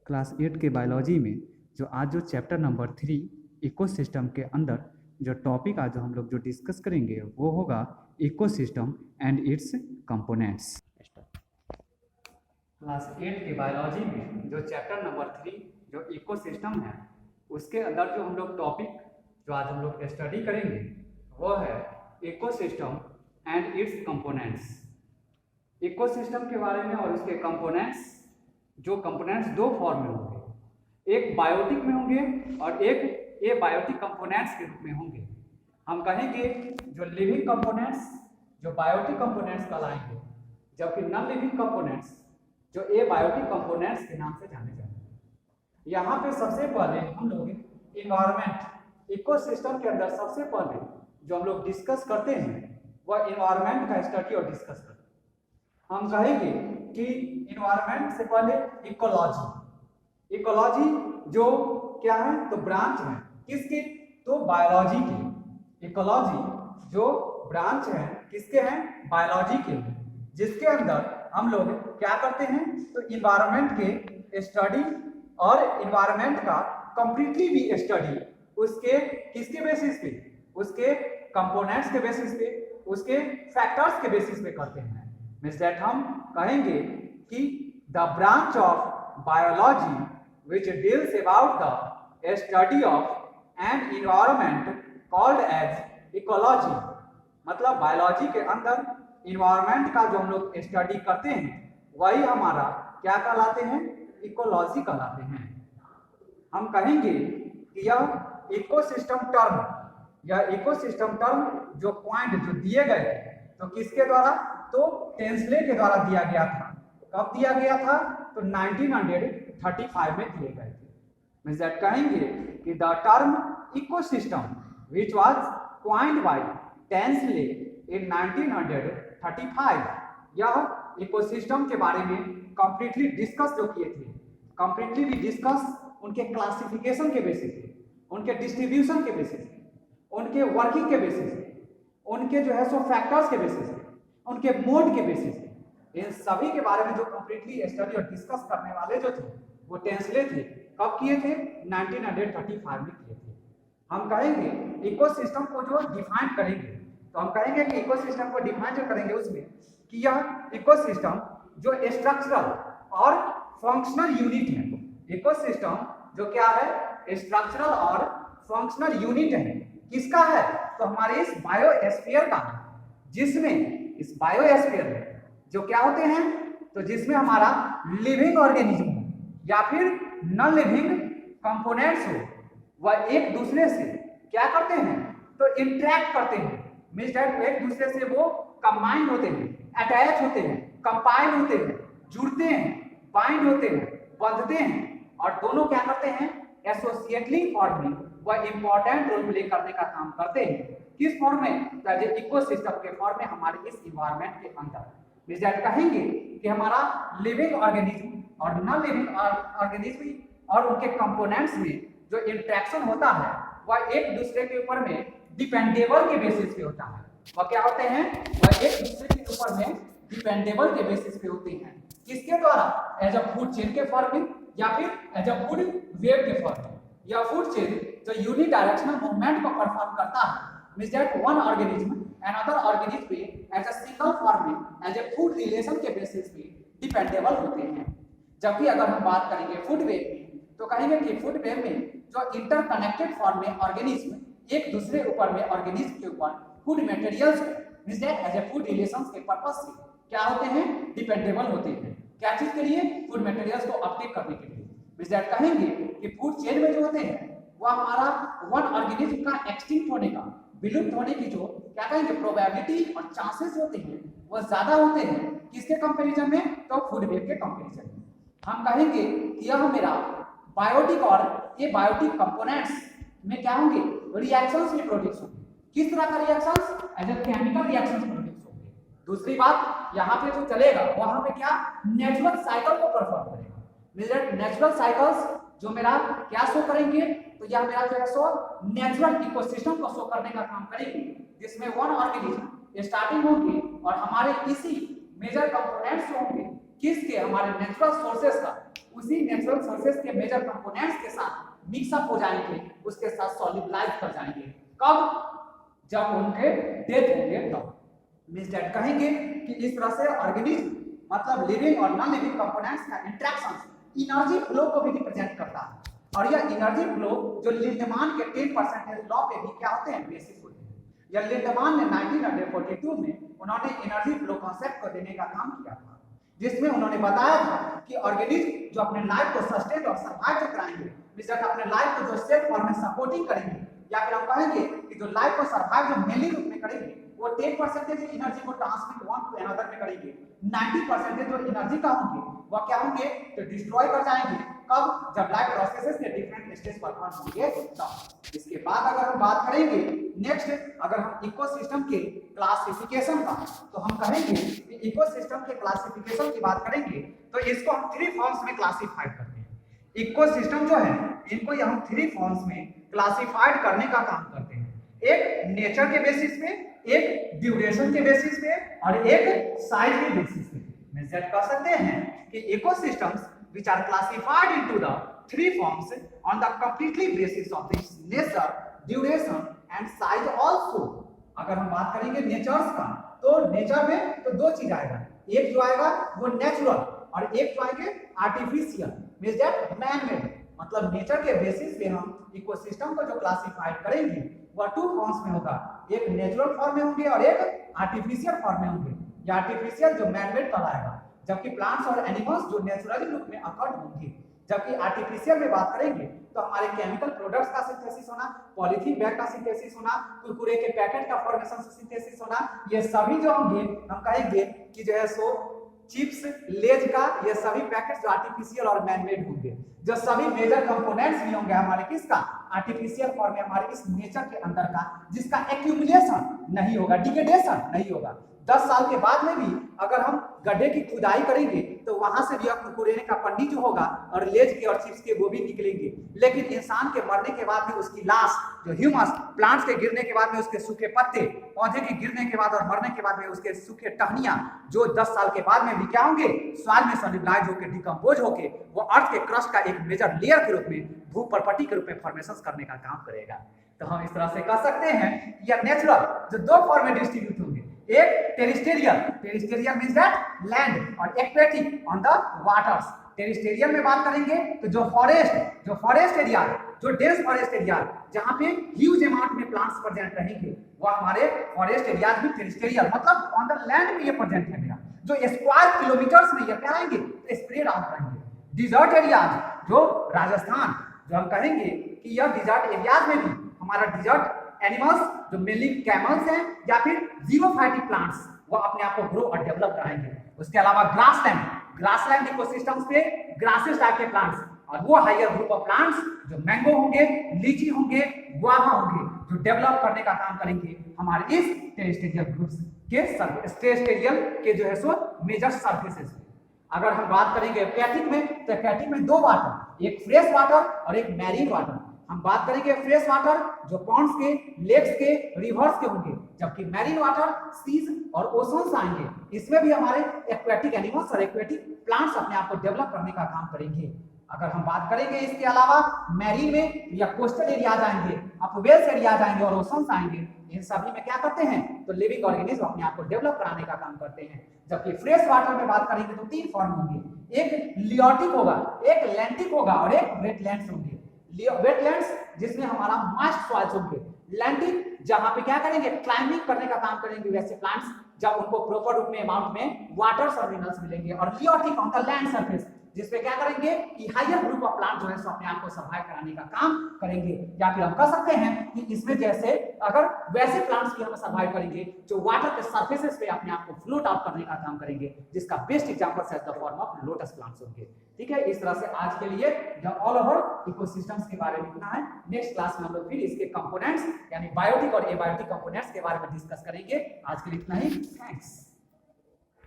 Class 8 के biology में जो चैप्टर नंबर 3 इकोसिस्टम के अंदर जो टॉपिक आज हम लोग जो डिस्कस करेंगे वो होगा ecosystem and it's components. Class 8 के बायोलॉजी में जो चैप्टर नंबर 3 जो इकोसिस्टम है उसके अंदर जो हम लोग टॉपिक जो आज हम लोग स्टडी करेंगे वो है ecosystem and it's components. Ecosystem के बारे में और उसके कंपोनेंट्स, जो कंपोनेंट्स दो फॉर्म में होंगे, एक बायोटिक में होंगे और एक एबायोटिक कंपोनेंट्स के रूप में होंगे। हम कहेंगे जो लिविंग कंपोनेंट्स जो बायोटिक कंपोनेंट्स कहलाएंगे, जबकि नॉन लिविंग कंपोनेंट्स जो एबायोटिक कंपोनेंट्स के नाम से जाने जाएंगे। यहाँ पे सबसे पहले हम लोग इन्वायरमेंट, इकोसिस्टम के अंदर सबसे पहले जो हम लोग डिस्कस करते हैं वह इन्वायरमेंट का स्टडी और डिस्कस करते हैं। हम कहेंगे कि इन्वायरमेंट से पहले इकोलॉजी। इकोलॉजी जो क्या है तो ब्रांच है किसके, तो बायोलॉजी के। इकोलॉजी जो ब्रांच है किसके हैं, बायोलॉजी के, जिसके अंदर हम लोग क्या करते हैं तो इन्वायरमेंट के स्टडी और इन्वायरमेंट का कंप्लीटली भी स्टडी उसके किसके बेसिस पे, उसके कंपोनेंट्स के बेसिस पे, उसके फैक्टर्स के बेसिस पे करते हैं। मींस दैट हम कहेंगे कि the branch of biology which deals about the study of an environment called as ecology। मतलब बायोलॉजी के अंदर इन्वायरमेंट का जो हम लोग स्टडी करते हैं वही हमारा क्या कहलाते हैं, इकोलॉजी कहलाते हैं। हम कहेंगे कि यह इकोसिस्टम टर्म, यह इकोसिस्टम टर्म जो पॉइंट जो दिए गए तो किसके द्वारा, तो टेंसले के द्वारा दिया गया था। कब दिया गया था, तो 1935 में दिए गए थे। मींस दैट कहेंगे कि the term ecosystem which was coined by Tansley in 1935, यह इकोसिस्टम के बारे में कंप्लीटली डिस्कस जो किए थे, कंप्लीटली भी डिस्कस उनके क्लासिफिकेशन के बेसिस पे, उनके डिस्ट्रीब्यूशन के बेसिस पे, उनके वर्किंग के बेसिस पे, उनके जो है सो फैक्टर्स के बेसिस पे, उनके मोड के बेसिस पे, इन सभी के बारे में जो कंप्लीटली स्टडी और डिस्कस करने वाले जो थे वो टेंसले थे। कब किए थे, 1935 में किए थे। हम कहेंगे इकोसिस्टम को जो डिफाइन करेंगे तो हम कहेंगे कि इकोसिस्टम को डिफाइन जो करेंगे उसमें कि यह इकोसिस्टम जो स्ट्रक्चरल और फंक्शनल यूनिट है। इकोसिस्टम जो क्या है, स्ट्रक्चरल और फंक्शनल यूनिट है। किसका है, तो हमारे इस बायोस्फीयर का है, जिसमें इस बायोस्फीयर में जो क्या होते हैं, तो जिसमें हमारा लिविंग ऑर्गेनिज्म या फिर नॉन लिविंग कंपोनेंट्स हो, वह एक दूसरे से क्या करते हैं, तो इंटरेक्ट करते हैं। मींस दैट एक दूसरे से वो कंबाइन होते हैं, अटैच होते हैं, कंपाइन होते हैं, जुड़ते हैं, बाइंड होते हैं, बंधते हैं, और दोनों क्या करते हैं, एसोसिएटली फॉर्म में वह इंपॉर्टेंट रोल प्ले करने का काम करते हैं। किस फॉर्म में, तो इकोसिस्टम के फॉर्म में हमारे इस इन्वायरमेंट के अंदर। मींस दैट कहेंगे कि हमारा लिविंग ऑर्गेनिज्म और नॉन लिविंग ऑर्गेनिज्म और उनके कंपोनेंट्स में जो इंटरेक्शन होता है वह एक दूसरे के ऊपर में डिपेंडेबल के बेसिस पे होता है। वह क्या होते हैं, वह एक दूसरे के ऊपर में डिपेंडेबल के बेसिस पे होते हैं। किसके द्वारा, एज अ फूड चेन के फॉर्म में या फिर एज अ फूड वेव के फॉर्म में। यह फूड चेन जो यूनिडायरेक्शनल मूवमेंट को परफॉर्म करता है, means that one organism another organism पे as a single form में as a food relation के बेसिस पे डिपेंडेबल होते हैं। जबकि अगर हम बात करेंगे फूड वेव में तो कहेंगे कि फूड वेव में जो इंटरकनेक्टेड फॉर्म में ऑर्गेनिज्म एक दूसरे ऊपर में ऑर्गेनिज्म के ऊपर food materials means that as a food relations के पर्पस से क्या होते हैं, डिपेंडेबल होते हैं। क्या चीज के लिए, फूड मटेरियल्स को अपटेक करने के लिए। मींस दैट कहेंगे कि फूड चेन में जो होते हैं वो हमारा वन ऑर्गेनिज्म का एक्सटिंक्ट होने का, विलुप्त होने की जो क्या कहेंगे प्रोबेबिलिटी और चांसेस होते हैं वो ज्यादा होते हैं। किसके कंपैरिजन में, तो फूड वेव के कंपैरिजन में। हम कहेंगे कि यह मेरा बायोटिक और ये बायोटिक कंपोनेंट्स में क्या होंगे, रिएक्शंस भी प्रोड्यूस होंगे। किस तरह का reactions, as a chemical reactions produce होंगे। दूसरी बात यहाँ पे जो चलेगा वहां पे क्या, नेचुरल साइकिल को परफॉर्म करेगा। नेचुरल साइकिल्स जो मेरा क्या शो करेंगे, तो यह मेरा जो है सो नेचुरल इकोसिस्टम को शो करने का काम करेंगे, जिसमें वन ऑर्गेनिज्म स्टार्टिंग होगी और हमारे इसी मेजर कंपोनेंट्स होंगे किसके, हमारे नेचुरल सोर्सेस का, उसी नेचुरल सोर्सेस के मेजर कंपोनेंट्स के साथ मिक्सअप हो जाएंगे, उसके साथ सॉलिडलाइज कर जाएंगे। कब? जब उनके डेथ होंगे तब। मींस दैट कहेंगे कि इस तरह से ऑर्गेनिज्म मतलब लिविंग और नॉन लिविंग कंपोनेंट्स का इंटरेक्शन एनर्जी फ्लो को भी रिप्रेजेंट करता है, और यह एनर्जी फ्लो जो लिंडमान के 10% लॉ पे भी क्या होते हैं, बेसिस होते हैं। यह लिंडमान ने 1942 में उन्होंने एनर्जी फ्लो कॉन्सेप्ट को देने का काम किया था, जिसमें उन्होंने बताया था कि ऑर्गेनिज्म जो अपने लाइफ को सस्टेन और सर्वाइव कराएंगे, मिस्टर अपने लाइफ को जो सेल्फ फॉर्म में सपोर्टिंग करेंगे, या फिर हम कहेंगे कि जो लाइफ को सर्वाइव जो मेनली रूप में करेंगे, वो 10% एनर्जी को ट्रांसमिट वन टू अनदर में करेंगे। 90% जो एनर्जी का होंगे वह क्या होंगे, तो डिस्ट्रॉय कर जाएंगे। कब? जब लाइफ प्रोसेसेस के डिफरेंट स्टेज पर परफॉर्म होंगे तब। इसके बाद अगर हम बात करेंगे नेक्स्ट, अगर हम इकोसिस्टम के क्लासिफिकेशन का, तो हम कहेंगे कि इकोसिस्टम के क्लासिफिकेशन की बात करेंगे तो इसको हम 3 फॉर्म्स में क्लासिफाइड करते हैं। इकोसिस्टम जो है इनको हम 3 फॉर्म्स में क्लासिफाइड करने का काम करते हैं। एक नेचर के बेसिस पे, एक ड्यूरेशन के बेसिस पे, और एक साइज के बेसिस पे। मेजर कर सकते हैं कि ecosystems which are classified into the 3 forms on the completely basis of its nature, duration and size also। अगर हम बात करेंगे नेचर्स का, तो नेचर में तो 2 चीज आएगा, एक जो आएगा वो नेचुरल और एक जो आएंगे artificial, means that man made. मतलब नेचर के बेसिस पे हम इकोसिस्टम को जो क्लासिफाइड करेंगे वह 2 फॉर्म्स में होगा, एक नेचुरल फॉर्म में होंगे और एक आर्टिफिशियल फॉर्म में होंगे। या आर्टिफिशियल जो मैन मेड कहलाएगा, जबकि प्लांट्स और एनिमल्स जो नेचुरली रूप में अकर्ड होंगे। जबकि आर्टिफिशियल में बात करेंगे तो हमारे केमिकल प्रोडक्ट्स का सिंथेसिस होना, पॉलीथीन बैग का सिंथेसिस होना, कुरकुरे के पैकेट का फॉर्मेशन से सिंथेसिस होना, ये सभी जो होंगे हम कहेंगे कि जो है सो चिप्स, लेज का ये सभी पैकेट्स जो आर्टिफिशियल और मैनमेड होंगे। जो सभी मेजर कंपोनेंट्स भी होंगे हमारे किसका, आर्टिफिशियल फॉर्म में, हमारे इस नेचर के अंदर का, जिसका एक्यूमुलेशन नहीं होगा, डिग्रेडेशन नहीं होगा। 10 साल के बाद में भी अगर हम गड्ढे की खुदाई करेंगे तो वहां से भी कुरकुरे का पन्नी जो होगा और लेज के और चिप्स के वो भी निकलेंगे। लेकिन इंसान के मरने के बाद में उसकी लाश जो ह्यूमस, प्लांट्स के गिरने के बाद में उसके सूखे पत्ते, पौधे के गिरने के बाद और मरने के बाद में उसके सूखे टहनियां, जो 10 साल के बाद में भी क्या होंगे, स्वाद में सॉलिडलाइज होकर डिकम्पोज होकर वो अर्थ के क्रस्ट का एक मेजर लेयर के रूप में, भू प्रॉपर्टी के रूप में फॉर्मेशन करने का काम करेगा। तो हम इस तरह से कह सकते हैं या नेचुरल जो 2 फॉर्म में डिस्ट्रीब्यूट होंगे, एक terrestrial, terrestrial means that land, और aquatic on the waters. Terrestrial में बात करेंगे तो जो फॉरेस्ट एरिया, जो डेंस फॉरेस्ट एरिया जहां पे ह्यूज अमाउंट में प्लांट्स प्रेजेंट रहेंगे, वो हमारे फॉरेस्ट एरियाज भी टेरिस्टेरियल, मतलब ऑन द लैंड में ये प्रेजेंट है मेरा, जो स्क्वायर किलोमीटर्स में ये क्या रहेंगे, स्प्रेड आउट रहेंगे। डिजर्ट एरियाज जो राजस्थान, जो हम कहेंगे कि यह डिजर्ट एरियाज में भी हमारा डिजर्ट एनिमल्स जो मेनली कैमल्स हैं या फिर जीरोफाइटिक प्लांट्स, वो अपने आप को ग्रो और डेवलप कराएंगे। उसके अलावा ग्रासलैंड इकोसिस्टम्स पे ग्रासेस टाइप के प्लांट्स, और वो हायर ग्रुप ऑफ प्लांट्स जो मैंगो होंगे, लीची होंगे, गुआवा होंगे, जो डेवलप करने का काम करेंगे हमारे इस टेरिस्टेरियल ग्रुप्स के टेरिस्टेरियल के जो है सो मेजर सर्फेसेस पे। अगर हम बात करेंगे एक्वेटिक में, तो एक्वेटिक में 2 वाटर, एक फ्रेश वाटर और एक मैरीन वाटर। हम बात करेंगे फ्रेश वाटर जो पॉन्ड्स के, लेक्स के, रिवर्स के होंगे, जबकि मैरीन वाटर सीज और ओशंस आएंगे। इसमें भी हमारे एक्वेटिक एनिमल्स और एक्वेटिक प्लांट्स अपने आप को डेवलप करने का काम करेंगे। अगर हम बात करेंगे इसके अलावा मैरीन में या कोस्टल एरिया जाएंगे, अपवेल्स एरिया जाएंगे और ओशंस आएंगे, इन सभी में क्या करते हैं, तो लिविंग ऑर्गेनिज्म अपने आप को डेवलप कराने का काम करते हैं। जबकि फ्रेश वाटर में बात करेंगे तो 3 फॉर्म होंगे, एक लियोटिक होगा, एक लैंटिक होगा और एक वेटलैंड्स होंगे। वेटलैंड्स जिसमें हमारा मॉइस्ट सॉइल्स होंगे, लैंडिंग जहां पे क्या करेंगे, क्लाइंबिंग करने का काम करेंगे वैसे प्लांट्स, जब उनको प्रॉपर रूप में अमाउंट में वाटर्स और मिनरल्स मिलेंगे। और लियोटिक ऑन द लैंड सरफेस, जिसपे क्या करेंगे कि हायर ग्रुप ऑफ प्लांट जो है सो अपने आप को सर्वाइव कराने का काम करेंगे। या फिर हम कह सकते हैं कि इसमें जैसे अगर वैसे प्लांट्स भी हम सर्वाइव करेंगे जो वाटर के सरफेसेस पे अपने आप को फ्लोट आउट करने का काम करेंगे, जिसका बेस्ट एग्जांपल है the form of lotus plants होंगे। ठीक है, इस तरह से आज के लिए ऑल ओवर इकोसिस्टम्स के बारे में इतना है। नेक्स्ट क्लास में हम लोग फिर इसके कंपोनेंट्स यानी बायोटिक और एबायोटिक कंपोनेंट्स के बारे में डिस्कस करेंगे। आज के लिए इतना ही, थैंक्स।